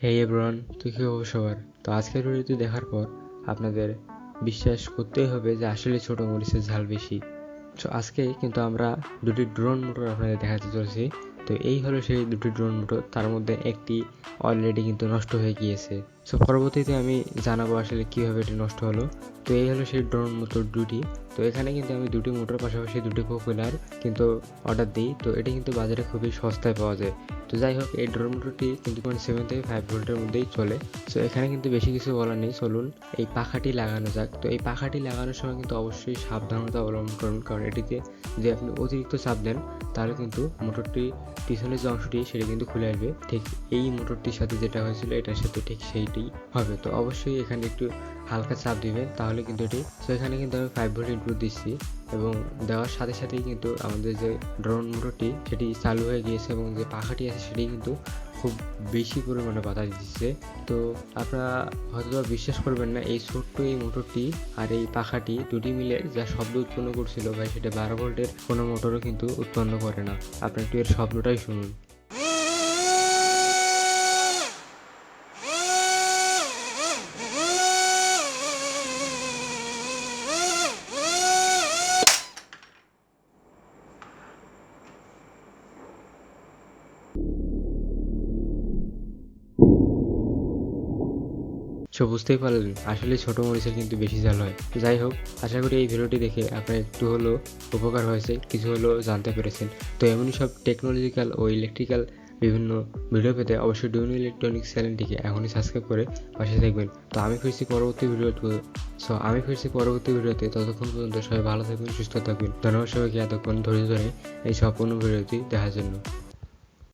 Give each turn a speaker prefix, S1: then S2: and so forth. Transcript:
S1: হেই everyone, তো কি খবর সবার? তো আজকের ভিডিওটি দেখার পর আপনাদের বিশ্বাস করতেই হবে যে আসলে ছোট মরিচের ঝাল বেশি। তো আজকে কিন্তু আমরা দুটি ড্রোন মোটর আপনাদের দেখাতে চলেছি। তো এই হলো সেই দুটি ড্রোন মোটর, তার মধ্যে একটি অলরেডি কিন্তু নষ্ট হয়ে গিয়েছে। সো পরবর্তীতে আমি জানাবো আসলে কীভাবে এটি নষ্ট হলো। তো এই হলো সেই ড্রোন মোটর দুটি। তো এখানে কিন্তু আমি দুটি মোটর পাশাপাশি দুটি পপুলার কিন্তু অর্ডার দিই। তো এটি কিন্তু বাজারে খুবই সস্তায় পাওয়া যায়। তো যাই হোক, এই ড্রোন মোটরটি 7 থেকে 5 ভোল্টের মধ্যেই চলে। সো এখানে কিন্তু বেশি কিছু বলার নেই, চলুন এই পাখাটি লাগানো যাক। তো এই পাখাটি লাগানোর সময় কিন্তু অবশ্যই সাবধানতা অবলম্বন করুন, কারণ এটিতে যদি আপনি অতিরিক্ত চাপ দেন তাহলে কিন্তু মোটরটি পিছনের যে অংশটি সেটা কিন্তু খুলে আসবে। ঠিক এই মোটরটির সাথে যেটা হয়েছিল এটার সাথে ঠিক সেইটি হবে। তো অবশ্যই এখানে একটু হালকা চাপ দিবেন, তাহলে কিন্তু এটি। সো এখানে কিন্তু আমি 5 ভোল্ট ইনপুট দিচ্ছি এবং দেওয়ার সাথে সাথেই কিন্তু আমাদের যে ড্রোন মোটরটি সেটি চালু হয়ে গিয়েছে এবং যে পাখাটি আছে সেটি কিন্তু খুব বেশি পরিমাণে বাতাস দিচ্ছে। তো আপনারা হয়তো বিশ্বাস করবেন না, এই ছোট্ট এই মোটরটি আর এই পাখাটি দুটি মিলে যা শব্দ উৎপন্ন করছিল ভাই, সেটা 12 ভোল্টের কোনো মোটরও কিন্তু উৎপন্ন করে না। আপনি একটু এর শব্দটাই শুনুন। বুঝতেই পারলেন আসলে ছোট মরিচের কিন্তু বেশি ঝাল হয়। যাই হোক, আশা করি এই ভিডিওটি দেখে আপনার একটু হলেও উপকার হয়েছে, কিছু হলেও জানতে পেরেছেন। তো এমনই সব টেকনোলজিক্যাল ও ইলেকট্রিক্যাল বিভিন্ন ভিডিও পেতে অবশ্যই ডুন ইলেকট্রনিক্স চ্যানেলটিকে এখনই সাবস্ক্রাইব করে পাশে থাকবেন। তো আমি ফিরছি পরবর্তী ভিডিওতে। ততক্ষণ পর্যন্ত সবাই ভালো থাকবেন, সুস্থ থাকবেন। ধন্যবাদ সবাইকে এতক্ষণ ধৈর্য ধরে এই সম্পূর্ণ ভিডিওটি দেখার জন্য।